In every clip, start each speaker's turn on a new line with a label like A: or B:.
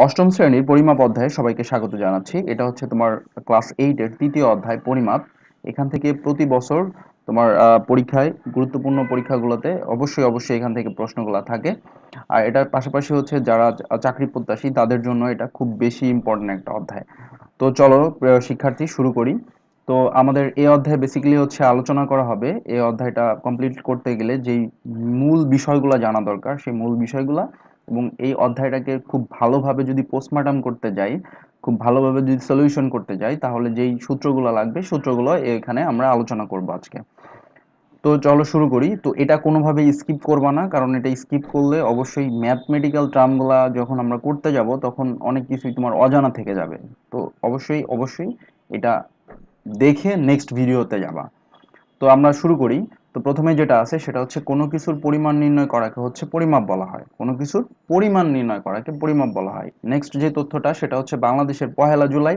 A: অষ্টম শ্রেণীর পরিমাপ অধ্যায়ে সবাইকে স্বাগত জানাচ্ছি। এটা হচ্ছে তোমার ক্লাস 8 এর তৃতীয় অধ্যায় পরিমাপ। এখান থেকে প্রতি বছর তোমার পরীক্ষায় গুরুত্বপূর্ণ পরীক্ষাগুলোতে অবশ্যই এখান থেকে প্রশ্নগুলো থাকে। আর এটার পাশাপাশি হচ্ছে যারা চাকরি প্রত্যাশী তাদের জন্য এটা খুব বেশি ইম্পর্টেন্ট একটা অধ্যায়। তো চলো শিক্ষার্থী শুরু করি। তো আমাদের এই অধ্যায়ে বেসিক্যালি হচ্ছে আলোচনা করা হবে এই অধ্যায়টা কমপ্লিট করতে গেলে যেই মূল বিষয়গুলো জানা দরকার সেই মূল বিষয়গুলা, এবং এই অধ্যায়টাকে খুব ভালোভাবে যদি পোস্টমর্টম করতে যাই, খুব ভালোভাবে যদি সলিউশন করতে যাই, তাহলে যেই সূত্রগুলো লাগবে সূত্রগুলো এখানে আমরা আলোচনা করব আজকে। তো চলো শুরু করি। তো এটা কোনোভাবেই স্কিপ করবা না, কারণ এটা স্কিপ করলে অবশ্যই ম্যাথমেটিক্যাল টার্মগুলা যখন আমরা করতে যাব তখন অনেক কিছুই তোমার অজানা থেকে যাবে। তো অবশ্যই এটা দেখে নেক্সট ভিডিওতে যাবা। তো আমরা শুরু করি। তো প্রথমে যেটা আছে সেটা হচ্ছে কোনো কিছুর পরিমাণ নির্ণয় করাকে হচ্ছে পরিমাপ বলা হয়। কোনো কিছুর পরিমাণ নির্ণয় করাকে পরিমাপ বলা হয়। নেক্সট যে তথ্যটা সেটা হচ্ছে বাংলাদেশের 1 জুলাই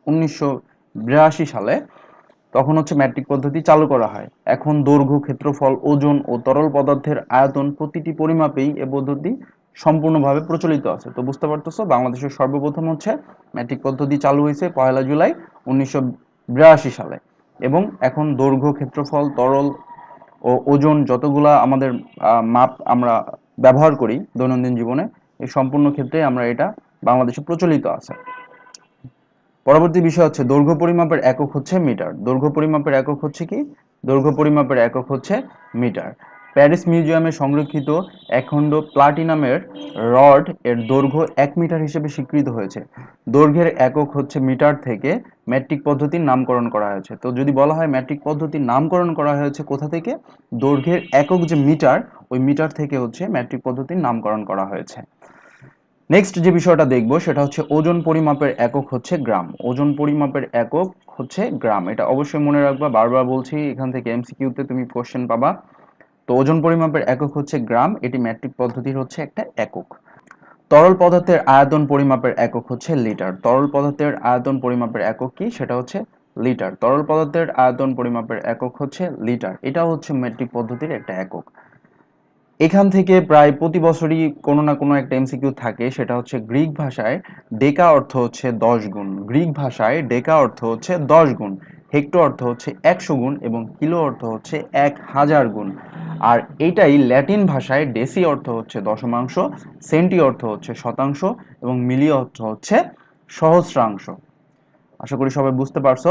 A: 1982 সালে তখন হচ্ছে ম্যাট্রিক পদ্ধতি চালু করা হয়। এখন দৈর্ঘ্য, ক্ষেত্রফল, ওজন ও তরল পদার্থের আয়তন প্রতিটি পরিমাপেই এ পদ্ধতি সম্পূর্ণভাবে প্রচলিত আছে। তো বুঝতে পারতেছো বাংলাদেশের সর্বপ্রথম হচ্ছে ম্যাট্রিক পদ্ধতি চালু হয়েছে 1 জুলাই 1982 সালে। এবং এখন দৈর্ঘ্য, ক্ষেত্রফল, তরল ও ওজন যতগুলা আমাদের মাপ আমরা ব্যবহার করি দৈনন্দিন জীবনে, এই সম্পূর্ণ ক্ষেত্রে আমরা এটা বাংলাদেশে প্রচলিত আছে। পরবর্তী বিষয় হচ্ছে দৈর্ঘ্য পরিমাপের একক হচ্ছে মিটার। দৈর্ঘ্য পরিমাপের একক হচ্ছে কি? দৈর্ঘ্য পরিমাপের একক হচ্ছে মিটার। প্যারিস মিউজিয়ামে সংরক্ষিত একখণ্ড প্লাটিনামের রড এর দৈর্ঘ্য 1 মিটার হিসেবে স্বীকৃত হয়েছে। দৈর্ঘ্যের একক হচ্ছে মিটার থেকে ম্যাট্রিক পদ্ধতির নামকরণ করা হয়েছে। তো যদি বলা হয় ম্যাট্রিক পদ্ধতির নামকরণ করা হয়েছে কোথা থেকে, দৈর্ঘ্যের একক যে মিটার, ওই মিটার থেকে হচ্ছে ম্যাট্রিক পদ্ধতির নামকরণ করা হয়েছে। নেক্সট যে বিষয়টা দেখব সেটা হচ্ছে ওজন পরিমাপের একক হচ্ছে গ্রাম। ওজন পরিমাপের একক হচ্ছে গ্রাম, এটা অবশ্যই মনে রাখবা, বারবার বলছি, এখান থেকে এমসিকিউতে তুমি কোশ্চেন পাবা। তো ওজন পরিমাপের একক হচ্ছে গ্রাম, এটি ম্যাট্রিক পদ্ধতির হচ্ছে একটা একক। তরল পদার্থের আয়তন পরিমাপের একক হচ্ছে লিটার। তরল পদার্থের আয়তন পরিমাপের একক কি? সেটা হচ্ছে লিটার। তরল পদার্থের আয়তন পরিমাপের একক হচ্ছে লিটার, এটা হচ্ছে ম্যাট্রিক পদ্ধতির একটা একক। এখান থেকে প্রায় প্রতি বছরই কোনো না কোনো একটা এমসিকিউ থাকে, সেটা হচ্ছে গ্রিক ভাষায় ডেকা অর্থ হচ্ছে 10 গুণ। গ্রিক ভাষায় ডেকা অর্থ হচ্ছে 10 গুণ, হেক্টো অর্থ হচ্ছে 100 গুণ এবং কিলো অর্থ হচ্ছে 1000 গুণ। আর এটাই ল্যাটিন ভাষায় ডেসি অর্থ হচ্ছে দশমাংশ, সেন্টি অর্থ হচ্ছে শতাংশ এবং মিলি অর্থ হচ্ছে সহস্রাংশ। আশা করি সবাই বুঝতে পারছো।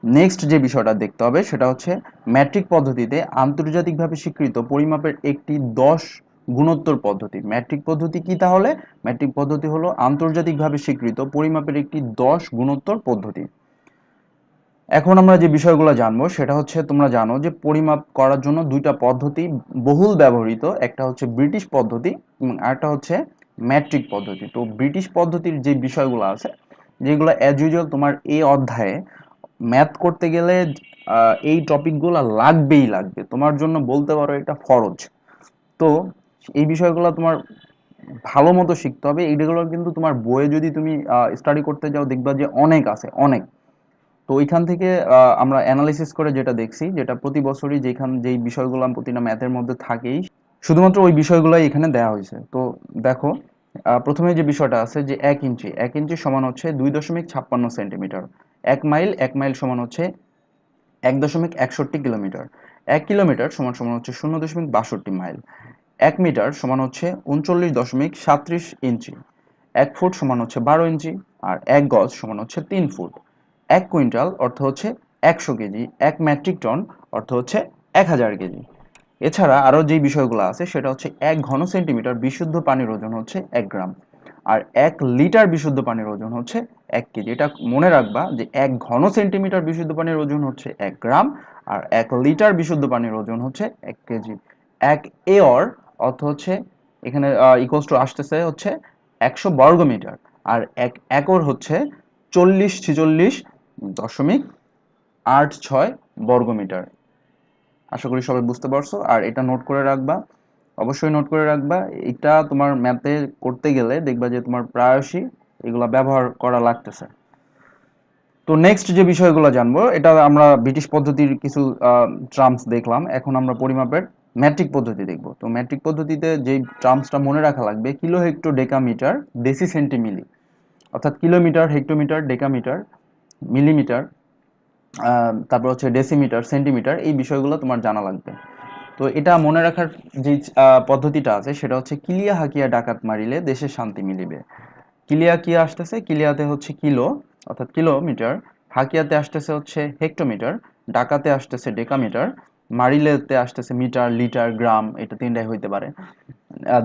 A: নেক্সট যে বিষয়টা দেখতে হবে সেটা হচ্ছে ম্যাট্রিক পদ্ধতিতে আন্তর্জাতিকভাবে স্বীকৃত পরিমাপের একটি 10 গুণোত্তর পদ্ধতি। ম্যাট্রিক পদ্ধতি কি তাহলে? ম্যাট্রিক পদ্ধতি হলো আন্তর্জাতিকভাবে স্বীকৃত পরিমাপের একটি 10 গুণোত্তর পদ্ধতি। এখন আমরা যে বিষয়গুলো জানবো সেটা হচ্ছে, তোমরা জানো যে পরিমাপ করার জন্য দুইটা পদ্ধতি বহুল ব্যবহৃত, একটা হচ্ছে ব্রিটিশ পদ্ধতি এবং আরেকটা হচ্ছে ম্যাট্রিক পদ্ধতি। তো ব্রিটিশ পদ্ধতির যে বিষয়গুলো আছে, যেগুলো অ্যাজ ইউজুয়াল তোমার এই অধ্যায়ে ম্যাথ করতে গেলে এই টপিকগুলো লাগবে, তোমার জন্য বলতে পারো এটা ফরজ। তো এই বিষয়গুলো তোমার ভালো মতো শিখতে হবে। এইগুলো কিন্তু তোমার বইয়ে যদি তুমি স্টাডি করতে যাও দেখবা যে অনেক আছে, অনেক। তো ওইখান থেকে আমরা অ্যানালিসিস করে যেটা দেখছি, যেটা প্রতি বছরই যেই বিষয়গুলো প্রতিটা ম্যাথের মধ্যে থাকেই, শুধুমাত্র ওই বিষয়গুলোই এখানে দেওয়া হয়েছে। তো দেখো, প্রথমে যে বিষয়টা আছে যে 1 ইঞ্চি, 1 ইঞ্চি সমান হচ্ছে 2.56 সেন্টিমিটার। 1 মাইল সমান হচ্ছে 1.61 কিলোমিটার। 1 কিলোমিটার সমান সমান হচ্ছে 0.62 মাইল। 1 মিটার সমান হচ্ছে 39.37 ইঞ্চি। 1 ফুট সমান হচ্ছে 12 ইঞ্চি। আর 1 গজ সমান হচ্ছে 3 ফুট। 1 কুইন্টাল অর্থ হচ্ছে 100 কেজি। 1 মেট্রিক টন অর্থ হচ্ছে 1000 কেজি। এছাড়া আরো যে বিষয়গুলো আছে সেটা হচ্ছে 1 ঘন সেন্টিমিটার বিশুদ্ধ পানির ওজন হচ্ছে 1 গ্রাম। আর 1 লিটার বিশুদ্ধ পানির ওজন হচ্ছে 1 কেজি। এটা মনে রাখবা যে 1 ঘন সেন্টিমিটার বিশুদ্ধ পানির ওজন হচ্ছে 1 গ্রাম, আর 1 লিটার বিশুদ্ধ পানির ওজন হচ্ছে 1 কেজি। 1 এওর অর্থ হচ্ছে এখানে ইকুয়ালস টু আসতেছে হচ্ছে 100 বর্গমিটার। আর 1 একর হচ্ছে 40-46.86 বর্গমিটার। আশা করি সবাই বুঝতে পারছো। আর এটা নোট করে রাখবা, অবশ্যই নোট করে রাখবা। এটা তোমার ম্যাথে করতে গেলে দেখবা যে তোমার প্রায়শই এগুলা ব্যবহার করা লাগতেছে। তো নেক্সট যে বিষয়গুলো জানবো, এটা আমরা ব্রিটিশ পদ্ধতির কিছু টার্মস দেখলাম, এখন আমরা পরিমাপের ম্যাট্রিক পদ্ধতি দেখব। তো ম্যাট্রিক পদ্ধতিতে যেই টার্মসটা মনে রাখা লাগবে, কিলো হেক্টো ডেকামিটার ডেসি সেন্টিমিলি, অর্থাৎ কিলোমিটার, হেক্টোমিটার, ডেকামিটার, মিলিমিটার, তারপর হচ্ছে ডেসিমিটার, সেন্টিমিটার, এই বিষয়গুলো তোমার জানা লাগবে। তো এটা মনে রাখার যে পদ্ধতিটা আছে সেটা হচ্ছে কিলিয়া হাকিয়া ডাকাত মারিলে দেশে শান্তি মিলিবে। কিলিয়া কি আসতেছে, কিলিয়াতে হচ্ছে কিলো অর্থাৎ কিলোমিটার, হাকিয়াতে আসতেছে হচ্ছে হেক্টোমিটার, ডাকাতে আসতেছে ডেকামিটার, মারিলেতে আসতেছে মিটার, লিটার, গ্রাম, এটা তিনটাই হইতে পারে।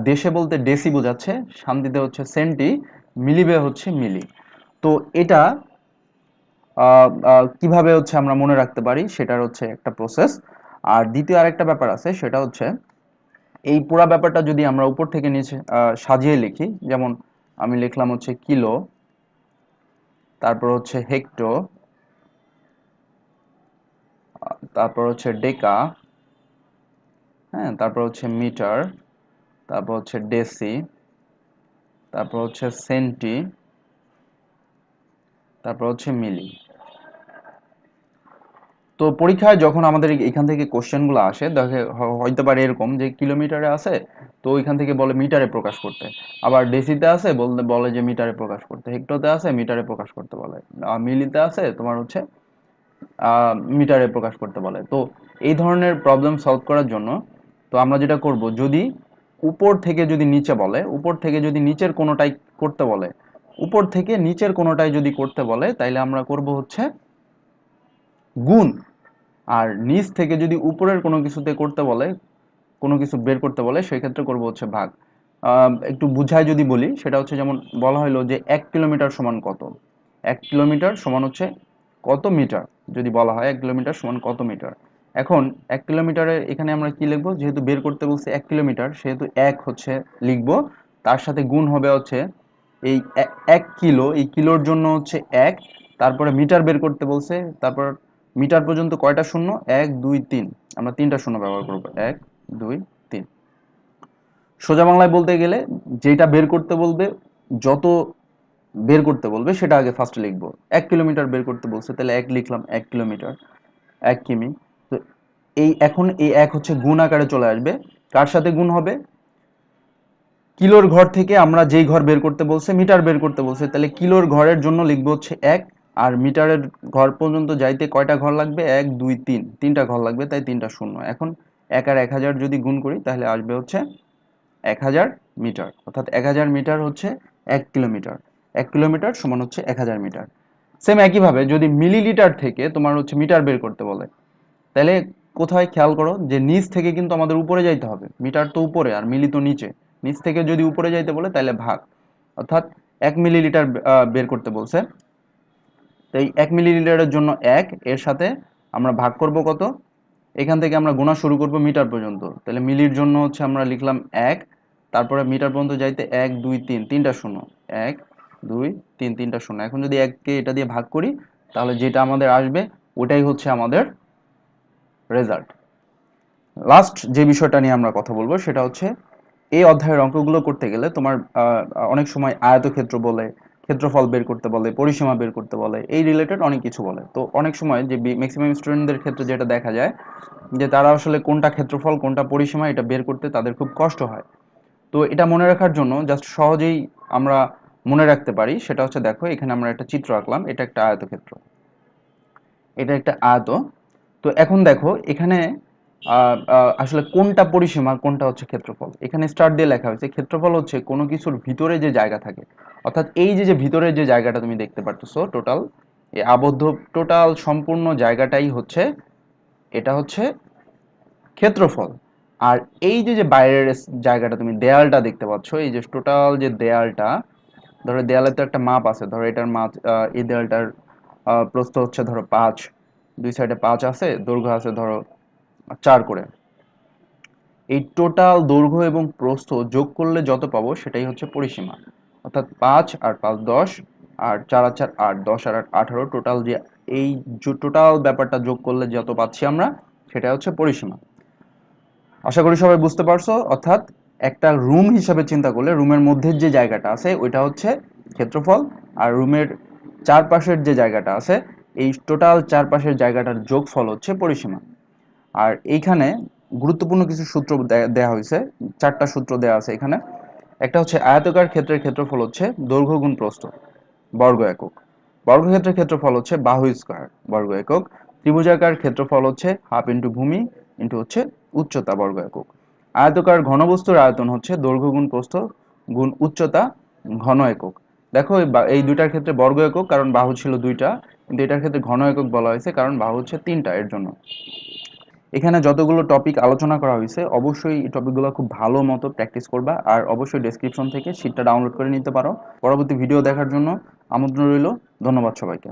A: দেশে বলতে ডেসি বোঝাচ্ছে, শান্তিতে হচ্ছে সেন্টি, মিলিবে হচ্ছে মিলি। তো এটা কিভাবে হচ্ছে আমরা মনে রাখতে পারি সেটার হচ্ছে একটা প্রসেস। আর দ্বিতীয় আরেকটা ব্যাপার আছে, সেটা হচ্ছে এই পুরা ব্যাপারটা যদি আমরা উপর থেকে নিচে সাজিয়ে লিখি, যেমন আমি লিখলাম হচ্ছে কিলো, তারপর হচ্ছে হেক্টো, তারপর হচ্ছে ডেকা, হ্যাঁ, তারপর হচ্ছে মিটার, তারপর হচ্ছে ডেসি, তারপর হচ্ছে সেন্টি, তারপর হচ্ছে মিলি। তো পরীক্ষায় যখন আমাদের এখান থেকে কোশ্চেনগুলো আসে, দেখে হইতে পারে এরকম যে কিলোমিটারে আছে, তো ওইখান থেকে বলে মিটারে প্রকাশ করতে, আবার ডেসিতে আছে বলতে বলে যে মিটারে প্রকাশ করতে, হেক্টোতে আছে মিটারে প্রকাশ করতে বলে, মিলিতে আছে তোমার হচ্ছে মিটারে প্রকাশ করতে বলে। তো এই ধরনের প্রবলেম সলভ করার জন্য তো আমরা যেটা করব, যদি উপর থেকে যদি নিচে বলে, উপর থেকে যদি নিচের কোনোটাই করতে বলে, উপর থেকে নিচের কোনোটাই যদি করতে বলে, তাইলে আমরা করব হচ্ছে গুণ। আর নিচ থেকে যদি উপরের কোনো কিছুতে করতে বলে, কোনো কিছু বের করতে বলে, সেই ক্ষেত্রে করব হচ্ছে ভাগ। একটু বুঝায় যদি বলি, সেটা হচ্ছে যেমন বলা হলো যে 1 কিলোমিটার সমান কত, 1 কিলোমিটার সমান হচ্ছে কত মিটার, যদি বলা হয় 1 কিলোমিটার সমান কত মিটার। এখন 1 কিলোমিটারের এখানে আমরা কি লিখবো, যেহেতু বের করতে বলছে 1 কিলোমিটার, সেহেতু এক হচ্ছে লিখবো, তার সাথে গুণ হবে হচ্ছে এই 1 কিলো, এই কিলোর জন্য হচ্ছে এক, তারপরে মিটার বের করতে বলছে, তারপর মিটার পর্যন্ত কয়টা শূন্য, 1 2 3, আমরা তিনটা শূন্য ব্যবহার করবো, 1 2 3। সোজা বাংলায় বলতে গেলে যেটা বের করতে বলবে, যত বের করতে বলবে সেটা আগে ফার্স্টে লিখবো। 1 কিলোমিটার বের করতে বলছে, তাহলে এক লিখলাম, 1 কিলোমিটার, 1 কিমি। তো এই এখন এই এক হচ্ছে গুণ আকারে চলে আসবে, কার সাথে গুণ হবে, কিলোর ঘর থেকে আমরা যেই ঘর বের করতে বলছে, মিটার বের করতে বলছে, তাহলে কিলোর ঘরের জন্য লিখবো হচ্ছে এক, আর মিটারের ঘর পর্যন্ত যাইতে কয়টা ঘর লাগবে, 1 2 3, তিনটা ঘর লাগবে, তাই তিনটা শূন্য। এখন 1 আর 1000 যদি গুণ করি, তাহলে আসবে হচ্ছে 1000 মিটার, অর্থাৎ 1000 মিটার হচ্ছে 1 কিলোমিটার, 1 কিলোমিটার সমান হচ্ছে 1000 মিটার। সেম একইভাবে যদি মিলিলিটার থেকে তোমার হচ্ছে মিটার বের করতে বলে, তাহলে কোথায় খেয়াল করো যে নিচ থেকে কিন্তু আমাদের উপরে যাইতে হবে, মিটার তো উপরে আর মিলি তো নিচে, নিচ থেকে যদি উপরে যাইতে বলে তাহলে ভাগ, অর্থাৎ 1 মিলিলিটার বের করতে বলছে, তো এই 1 মিলিলিটারের জন্য এক, এর সাথে আমরা ভাগ করব কত, এখান থেকে আমরা গোনা শুরু করব মিটার পর্যন্ত, তাহলে মিলির জন্য হচ্ছে আমরা লিখলাম এক, তারপরে মিটার পর্যন্ত যাইতে 1 2 3, তিনটা শূন্য, 1 2 3, তিনটা শূন্য। এখন যদি এককে এটা দিয়ে ভাগ করি, তাহলে যেটা আমাদের আসবে ওটাই হচ্ছে আমাদের রেজাল্ট। লাস্ট যে বিষয়টা নিয়ে আমরা কথা বলবো সেটা হচ্ছে, এই অধ্যায়ের অঙ্কগুলো করতে গেলে তোমার অনেক সময় আয়তক্ষেত্র বলে, ক্ষেত্রফল বের করতে বলে, পরিসীমা বের করতে বলে, এই রিলেটেড অনেক কিছু বলে। তো অনেক সময় যে ম্যাক্সিমাম স্টুডেন্টদের ক্ষেত্রে যেটা দেখা যায়, যে তারা আসলে কোনটা ক্ষেত্রফল কোনটা পরিসীমা এটা বের করতে তাদের খুব কষ্ট হয়। তো এটা মনে রাখার জন্য জাস্ট সহজেই আমরা মনে রাখতে পারি, সেটা হচ্ছে দেখো এখানে আমরা একটা চিত্র আঁকলাম, এটা একটা আয়তক্ষেত্র, এটা একটা আয়ত। তো এখন দেখো এখানে আসলে কোনটা পরিসীমা কোনটা হচ্ছে ক্ষেত্রফল, এখানে স্টার দিয়ে লেখা হয়েছে ক্ষেত্রফল হচ্ছে কোনো কিছুর ভিতরে যে জায়গা থাকে, অর্থাৎ এই যে যে ভিতরে যে জায়গাটা তুমি দেখতে পারতেছো টোটাল, এই আবদ্ধ টোটাল সম্পূর্ণ জায়গাটাই হচ্ছে, এটা হচ্ছে ক্ষেত্রফল। আর এই যে যে বাইরের জায়গাটা তুমি দেয়ালটা দেখতে পাচ্ছ, এই যে টোটাল যে দেয়ালটা, ধরো দেয়ালের তো একটা মাপ আছে, ধরো এটার মাপ, এই দেয়ালটার প্রস্থ হচ্ছে ধরো 5, দুই সাইডে 5 আছে, দৈর্ঘ্য আছে ধরো 4 করে, এই টোটাল দৈর্ঘ্য এবং প্রস্থ যোগ করলে যত পাবো সেটাই হচ্ছে পরিসীমা। অর্থাৎ 5 আর 5 10, আর 4 আর 4 8, 10 আর 8 18, টোটাল যে এই টোটাল ব্যাপারটা যোগ করলে যত পাচ্ছি আমরা, সেটা হচ্ছে পরিসীমা। আশা করি সবাই বুঝতে পারছো। অর্থাৎ একটা রুম হিসাবে চিন্তা করলে রুমের মধ্যে যে জায়গাটা আছে ওইটা হচ্ছে ক্ষেত্রফল, আর রুমের চারপাশের যে জায়গাটা আছে, এই টোটাল চারপাশের জায়গাটার যোগফল হচ্ছে পরিসীমা। আর এইখানে গুরুত্বপূর্ণ কিছু সূত্র দেয়া হয়েছে, 4টা সূত্র দেয়া আছে এখানে। একটা হচ্ছে আয়তাকার ক্ষেত্রের ক্ষেত্রফল হচ্ছে দৈর্ঘ্য গুণ প্রস্থ বর্গ একক। বর্গক্ষেত্রের ক্ষেত্রফল হচ্ছে বাহু স্কয়ার বর্গ একক। ত্রিভুজাকার ক্ষেত্রফল হচ্ছে হাফ ইন্টু ভূমি ইন্টু হচ্ছে উচ্চতা বর্গ একক। আয়তকার ঘনবস্তুর আয়তন হচ্ছে দৈর্ঘ্য গুণ প্রস্থ গুণ উচ্চতা ঘন একক। দেখো এই দুইটার ক্ষেত্রে বর্গ একক, কারণ বাহু ছিল 2টা, কিন্তু এটার ক্ষেত্রে ঘন একক বলা হয়েছে কারণ বাহু হচ্ছে 3টা, এর জন্য। এখানে যতগুলো টপিক আলোচনা করা হয়েছে অবশ্যই এই টপিকগুলো খুব ভালো মতো প্র্যাকটিস করবা, আর অবশ্যই ডেসক্রিপশন থেকে শীটটা ডাউনলোড করে নিতে পারো। পরবর্তী ভিডিও দেখার জন্য আমন্ত্রণ রইল। ধন্যবাদ সবাইকে।